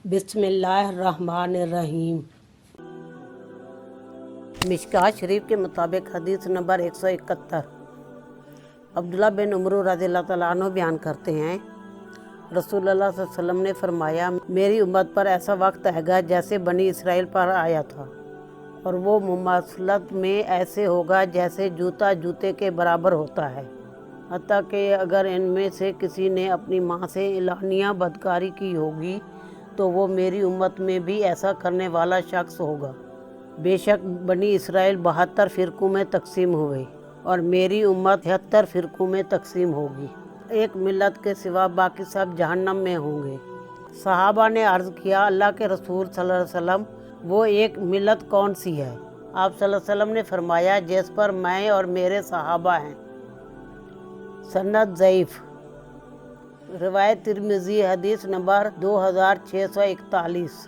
बिस्मिल्लाहिर्रहमानिर्रहीम। मिशकात शरीफ के मुताबिक हदीस नंबर 171। अब्दुल्लाह बिन उमर रज़ियल्लाहु तआला अन्हु बयान करते हैं, रसूलुल्लाह सल्लल्लाहु अलैहि वसल्लम ने फरमाया, मेरी उम्मत पर ऐसा वक्त आएगा जैसे बनी इसराइल पर आया था, और वो मुमासलत में ऐसे होगा जैसे जूता जूते के बराबर होता है, हत्ता कि अगर इनमें से किसी ने अपनी माँ से इलानिया बदकारी की होगी तो वो मेरी उम्मत में भी ऐसा करने वाला शख्स होगा। बेशक बनी इसराइल 72 फ़िरक़ों में तकसीम हुए और मेरी उम्मत 73 फ़िरक़ों में तकसीम होगी। एक मिलत के सिवा बाकी सब जहन्नम में होंगे। सहाबा ने अर्ज़ किया, अल्लाह के रसूल सल्लल्लाहु अलैहि वसल्लम, वो एक मिलत कौन सी है? आप सल्लल्लाहु अलैहि वसल्लम ने फरमाया, जिस पर मैं और मेरे सहाबा हैं। सनद ज़ईफ़। रिवायत तिरमिज़ी हदीस नंबर 2641।